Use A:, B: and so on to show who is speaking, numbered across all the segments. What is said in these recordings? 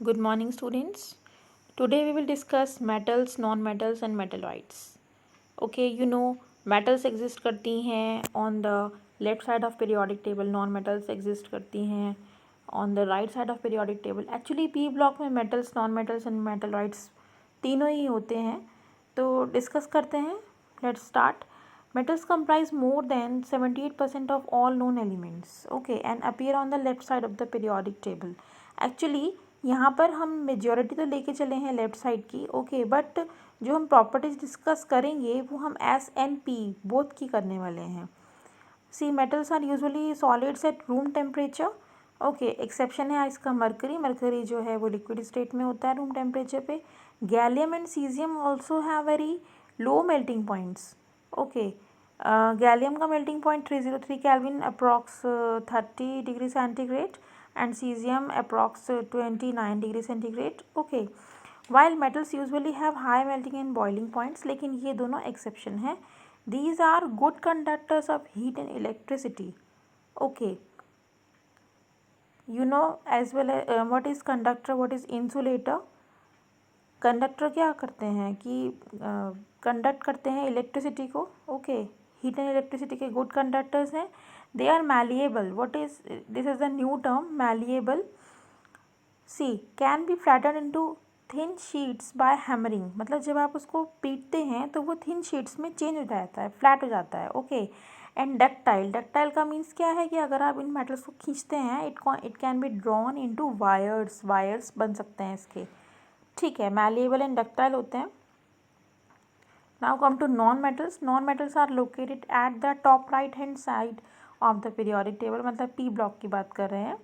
A: Good morning, students. Today we will discuss metals, non-metals and metalloids. Okay, metals exist करती हैं on the left side of periodic table, non-metals exist करती हैं on the right side of periodic table. Actually P block में metals, non-metals and metalloids तीनों ही होते हैं. तो discuss करते हैं. Let's start. Metals comprise more than 78% of all known elements. Okay, and appear on the left side of the periodic table. Actually यहाँ पर हम मेजॉरिटी तो लेके चले हैं लेफ्ट साइड की. ओके, बट जो हम प्रॉपर्टीज डिस्कस करेंगे वो हम एस एंड पी बोथ की करने वाले हैं. See metals are usually solids at room temperature. Okay, exception है इसका मरकरी. मरकरी जो है वो लिक्विड स्टेट में होता है रूम टेम्परेचर पे. Gallium and caesium also have very low melting points. Okay, gallium का melting point 303 kelvin approx 30 degree centigrade and cesium approx 29 degree centigrade. Okay, while metals usually have high melting and boiling points, लेकिन ये दोनों exception है. These are good conductors of heat and electricity. Okay, you know as well as what is conductor, what is insulator. Conductor क्या करते हैं कि conduct करते हैं इलेक्ट्रिसिटी को. ओके, हीट एंड इलेक्ट्रिसिटी के गुड कंडक्टर्स हैं. They are malleable. What is this is the new term malleable. See can be flatten into thin sheets by hammering. मतलब जब आप उसको पीटते हैं तो वो थिन शीट्स में चेंज हो जाता है, फ्लैट हो जाता है. Okay, and ductile. डक्टाइल का मीन्स क्या है कि अगर आप इन मेटल्स को खींचते हैं it can be drawn into wires. Wires बन सकते हैं इसके. ठीक है, मैलिएबल एंड डक्टाइल होते हैं. Now come to non metals. Non metals are located at the top right hand side of the periodic table. मतलब पी ब्लॉक की बात कर रहे हैं.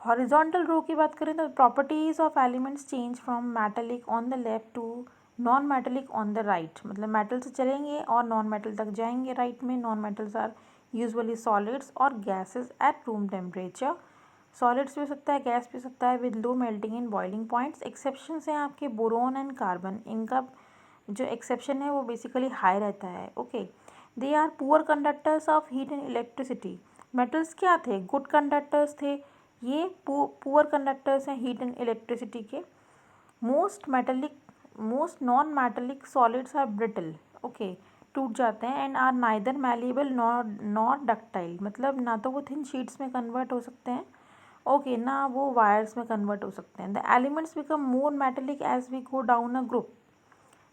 A: हॉरिजॉन्टल रो की बात करें तो properties of elements change from metallic on the left to non metallic on the right. मतलब मेटल से चलेंगे और नॉन मेटल तक जाएंगे राइट में. Non metals are usually solids और gases at room temperature. Solids भी हो सकता है, गैस भी हो सकता है with low melting and boiling points. Exceptions हैं आपके बोरोन एंड कार्बन. इनका जो एक्सेप्शन है वो बेसिकली हाई रहता है. Okay, they are poor conductors of heat and electricity. Metals क्या थे? गुड कंडक्टर्स थे. ये पुअर कंडक्टर्स हैं हीट एंड इलेक्ट्रिसिटी के. Most non metallic solids are brittle. Okay, टूट जाते हैं. And are neither malleable nor ductile. मतलब ना तो वो थिन शीट्स में कन्वर्ट हो सकते हैं, ओके, ना वो वायर्स में कन्वर्ट हो सकते हैं. The elements become more metallic as we go down a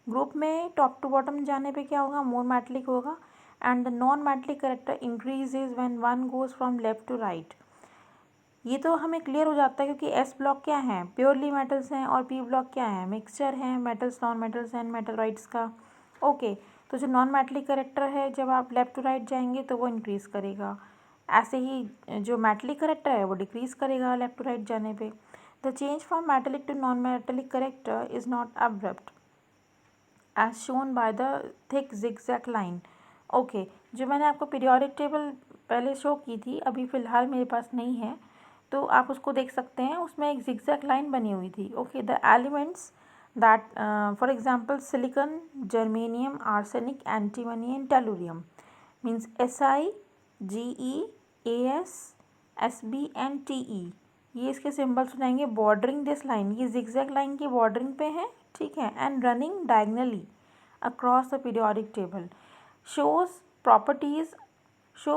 A: group में टॉप टू बॉटम जाने पे क्या होगा? मोर मेटेलिक होगा. And the non metallic character increases when one goes from left to right. ये तो हमें क्लियर हो जाता है क्योंकि एस ब्लॉक क्या है? प्योरली मेटल्स हैं. और पी ब्लॉक क्या है? मिक्सचर है metals, non metals and metalloids का. ओके, तो जो नॉन मेटेलिक करेक्टर है जब आप लेफ्ट टू राइट जाएंगे तो वो इंक्रीज़ करेगा. ऐसे ही जो मेटेलिक करेक्टर है वो डिक्रीज़ करेगा लेफ्ट टू राइट जाने पे. The change from metallic to non metallic character is not abrupt as shown by the thick zigzag line. Okay, जो मैंने आपको पीरियोडिक टेबल पहले शो की थी, अभी फ़िलहाल मेरे पास नहीं है, तो आप उसको देख सकते हैं. उसमें एक जिगजैग लाइन बनी हुई थी. Okay, the elements that for example silicon, germanium, arsenic, antimony and tellurium means SI, GE, AS, SB and TE. ये इसके सिंबल्स बनाएंगे बॉर्डरिंग दिस लाइन. ये जिगजैग लाइन की बॉर्डरिंग पे है. ठीक है, and running diagonally across the periodic table show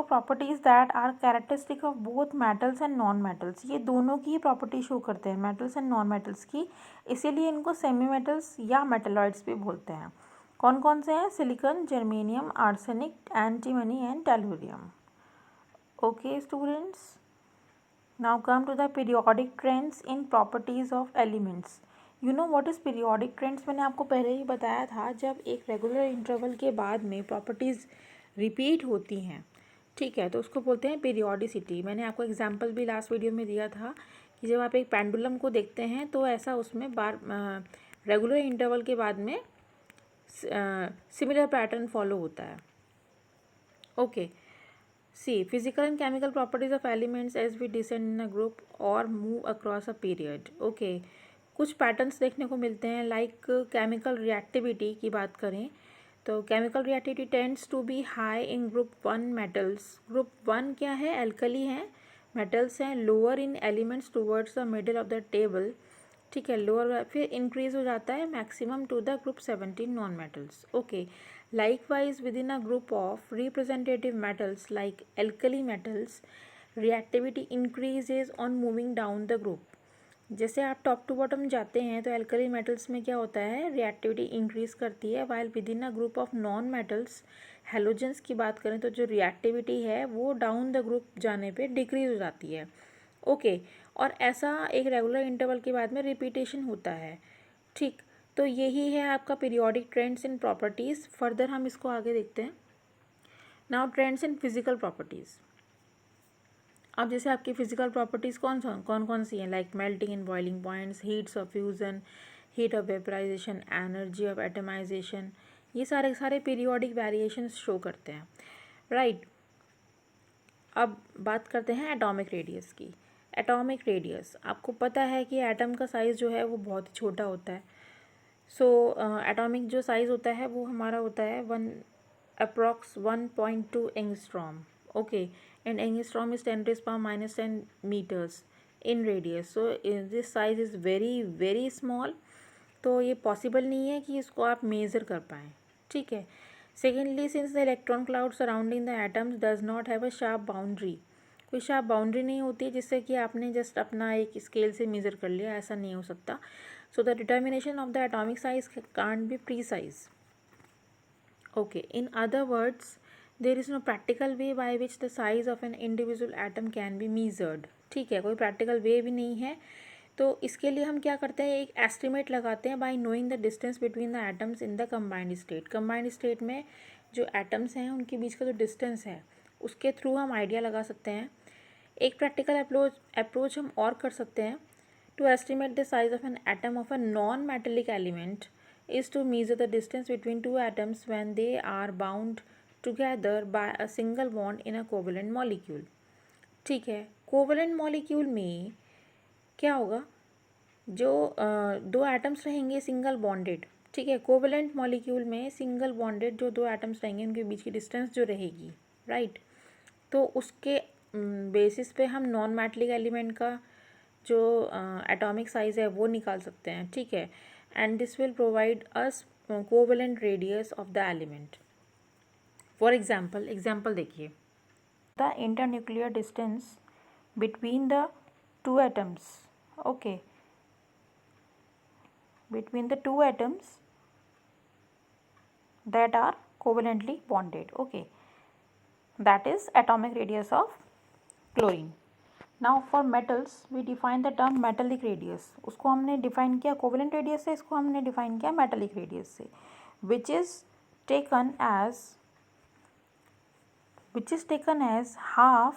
A: properties that are characteristic of both metals and non metals. ये दोनों की प्रॉपर्टी शो करते हैं, मेटल्स एंड नॉन मेटल्स की. इसीलिए इनको सेमी मेटल्स या मेटलॉइड्स भी बोलते हैं. कौन कौन से हैं? Silicon, germanium, arsenic, antimony and tellurium. Okay students, now come to the periodic trends in properties of elements. You know what is periodic trends? मैंने आपको पहले ही बताया था. जब एक रेगुलर इंटरवल के बाद में प्रॉपर्टीज़ रिपीट होती हैं, ठीक है, तो उसको बोलते हैं पीरियोडिसिटी. मैंने आपको एग्जांपल भी लास्ट वीडियो में दिया था कि जब आप एक पेंडुलम को देखते हैं तो ऐसा उसमें रेगुलर इंटरवल के बाद में सिमिलर पैटर्न फॉलो होता है. Okay, see physical and chemical properties of elements as we descend in a group और move across a period. Okay, कुछ पैटर्न्स देखने को मिलते हैं. लाइक केमिकल रिएक्टिविटी की बात करें तो chemical reactivity tends to be high in group 1 metals. Group 1 क्या है? एल्कली हैं, मेटल्स हैं. Lower in elements towards the middle of the table. ठीक है, लोअर फिर इंक्रीज हो जाता है maximum to the group 17 non metals. Okay, likewise with in a group of representative metals like alkali metals reactivity increases on moving down the group. जैसे आप top to bottom जाते हैं तो एल्कली मेटल्स में क्या होता है, रिएक्टिविटी इंक्रीज करती है, while with in a group of non metals halogens की बात करें तो जो रिएक्टिविटी है वो डाउन द ग्रुप जाने पे डिक्रीज हो जाती है। ओके, और ऐसा एक रेगुलर इंटरवल के बाद में रिपीटेशन होता है। ठीक, तो यही है आपका periodic trends in properties. Further हम इसको आगे देखते हैं। Now trends in physical properties. अब जैसे आपकी फिजिकल प्रॉपर्टीज़ कौन कौन सी हैं, like melting in boiling points, heats of fusion, heat of vaporization, energy of atomization, ये सारे सारे पीरियोडिक वेरिएशंस शो करते हैं, राइट। अब बात करते हैं एटॉमिक रेडियस की। एटॉमिक रेडियस, आपको पता है कि एटम का साइज़ जो है वो बहुत ही छोटा होता है। सो एटॉमिक जो साइज़ होता है वो हमारा होता है approx 1.2 angstrom. Okay, and angstrom is 10⁻⁻10 meters in radius. So this size is very very small, तो ये पॉसिबल नहीं है कि इसको आप मेज़र कर पाएँ, ठीक है। Secondly, since the electron cloud surrounding the atoms does not have a sharp boundary, कोई शार्प बाउंड्री नहीं होती जिससे कि आपने जस्ट अपना एक स्केल से मेज़र कर लिया, ऐसा नहीं हो सकता। So the determination of the atomic size can't be precise. Okay, in other words there is no practical way by which the size of an individual atom can be measured. ठीक है, कोई practical way भी नहीं है, तो इसके लिए हम क्या करते हैं, एक एस्टिमेट लगाते हैं bye knowing the distance between the atoms in the combined state. Combined state में जो एटम्स हैं उनके बीच का जो डिस्टेंस है उसके थ्रू हम आइडिया लगा सकते हैं। एक प्रैक्टिकल अप्रोच हम और कर सकते हैं to estimate the size of an atom of a non metallic element is to measure the distance between two atoms when they are bound together by a single bond in a covalent molecule। ठीक है, covalent molecule में क्या होगा, जो दो atoms रहेंगे single bonded, ठीक है। कोवलेंट मॉलिक्यूल में सिंगल बॉन्डेड जो दो एटम्स रहेंगे उनके बीच की डिस्टेंस जो रहेगी, राइट, तो उसके बेसिस पे हम नॉन मेटेलिक एलिमेंट का जो एटॉमिक साइज़ है वो निकाल सकते हैं, ठीक है। And this will provide us covalent radius of the element. For example देखिए, the internuclear distance between the two atoms, okay, between the two atoms that are covalently bonded, okay, that is atomic radius of chlorine। now for metals we define the term metallic radius, उसको हमने define किया covalent radius से, इसको हमने define किया metallic radius से, which is taken as half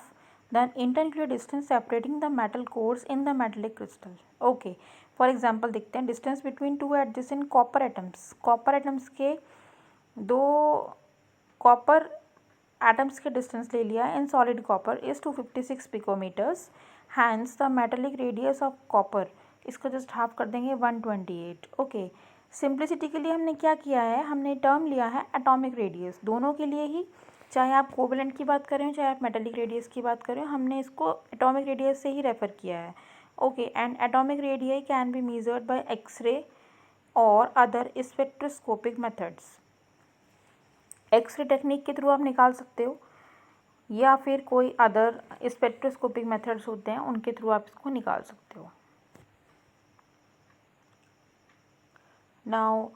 A: the internuclear distance separating the metal cores in the metallic crystal। okay, for example देखते हैं, distance between two adjacent copper atoms, copper atoms के दो copper atoms के distance ले लिया in solid copper is 256 picometers, hence the metallic radius of copper, इसको just half कर देंगे 128। ओके, सिंप्लिसिटी के लिए हमने क्या किया है, हमने टर्म लिया है एटॉमिक रेडियस, दोनों के लिए ही, चाहे आप कोवलेंट की बात करें चाहे आप मेटेलिक रेडियस की बात करें, हमने इसको एटॉमिक रेडियस से ही रेफ़र किया है। okay, and atomic radii can be measured by x-ray or other spectroscopic methods। X ray technique के थ्रू आप निकाल सकते हो या फिर कोई अदर स्पेक्ट्रोस्कोपिक मेथड्स होते हैं उनके थ्रू आप इसको निकाल सकते हो। नाउ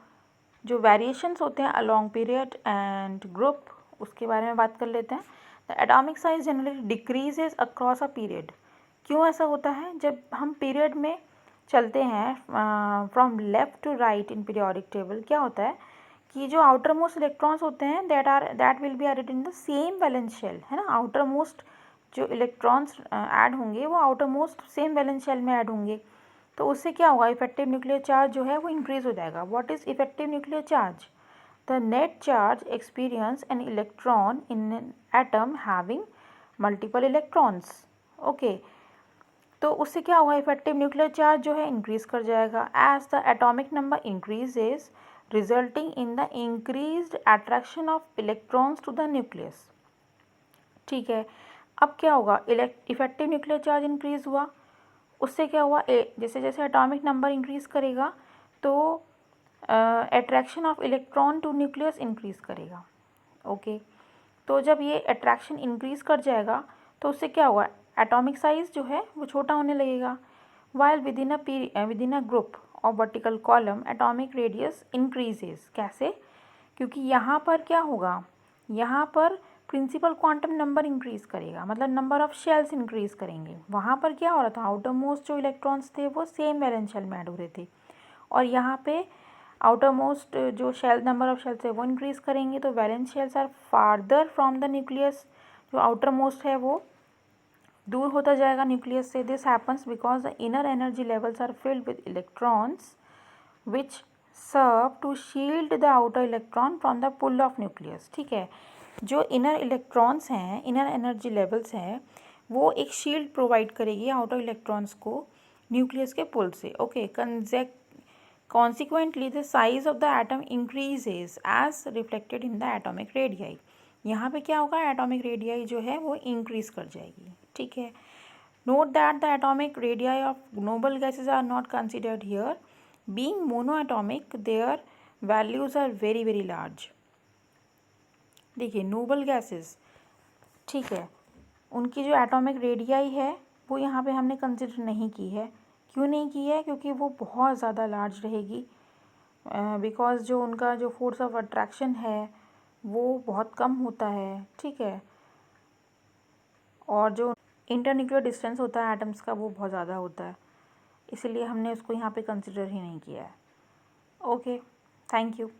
A: जो वेरिएशंस होते हैं अलॉन्ग पीरियड एंड ग्रुप, उसके बारे में बात कर लेते हैं। The atomic size generally decreases across a period. क्यों ऐसा होता है, जब हम पीरियड में चलते हैं from left to right in periodic table, क्या होता है कि जो आउटर मोस्ट इलेक्ट्रॉन्स होते हैं that will be added in the same valence shell, है ना। आउटर मोस्ट जो इलेक्ट्रॉन्स ऐड होंगे वो outer most same valence shell में ऐड होंगे, तो उससे क्या होगा, इफेक्टिव न्यूक्लियर चार्ज जो है वो इंक्रीज हो जाएगा। What is effective nuclear charge, the net charge experience an electron in an atom having multiple electrons. Okay, तो उससे क्या होगा, इफेक्टिव न्यूक्लियर चार्ज जो है इंक्रीज कर जाएगा as the atomic number increases, resulting in the increased attraction of electrons to the nucleus. ठीक है, अब क्या होगा, इफेक्टिव न्यूक्लियर चार्ज इंक्रीज हुआ, उससे क्या हुआ, जैसे जैसे एटॉमिक नंबर इंक्रीज़ करेगा तो attraction of electron to nucleus increase करेगा। ओके, तो जब ये अट्रैक्शन इंक्रीज़ कर जाएगा तो उससे क्या हुआ, एटॉमिक साइज़ जो है वो छोटा होने लगेगा। While within a group of vertical column atomic radius increases. कैसे? क्योंकि यहाँ पर क्या होगा, यहाँ पर प्रिंसिपल क्वांटम नंबर इंक्रीज़ करेगा, मतलब नंबर ऑफ शेल्स इंक्रीज़ करेंगे। वहाँ पर क्या हो रहा था, आउटर मोस्ट जो इलेक्ट्रॉन्स थे वो सेम वैलेंस शेल में ऐड हो रहे थे, और यहाँ पे आउटर मोस्ट जो शेल नंबर ऑफ शेल्स है वो इंक्रीज़ करेंगे, तो valence shells are farther from the nucleus. जो आउटर मोस्ट है वो दूर होता जाएगा न्यूक्लियस से। This happens because the inner energy levels are filled with electrons which serve to shield the outer electron from the pull of nucleus. ठीक है, जो इनर इलेक्ट्रॉन्स हैं, इनर एनर्जी लेवल्स हैं, वो एक शील्ड प्रोवाइड करेगी outer electrons को nucleus के पुल से। Okay, consequently the size of the atom increases as reflected in the atomic radii. यहाँ पे क्या होगा, एटॉमिक रेडियाई जो है वो इंक्रीज कर जाएगी। ठीक है, note that the atomic radii of noble gases are not considered here. Being monoatomic their values are very very large. देखिए नोबल गैसेस, ठीक है, उनकी जो एटॉमिक रेडियाई है वो यहाँ पे हमने कंसिडर नहीं की है। क्यों नहीं की है? क्योंकि वो बहुत ज़्यादा लार्ज रहेगी, बिकॉज जो उनका जो फोर्स ऑफ अट्रैक्शन है वो बहुत कम होता है। ठीक है, और जो इंटरन्यूक्लियर डिस्टेंस होता है एटम्स का वो बहुत ज़्यादा होता है, इसलिए हमने उसको यहाँ पे कंसिडर ही नहीं किया है। Okay, thank you.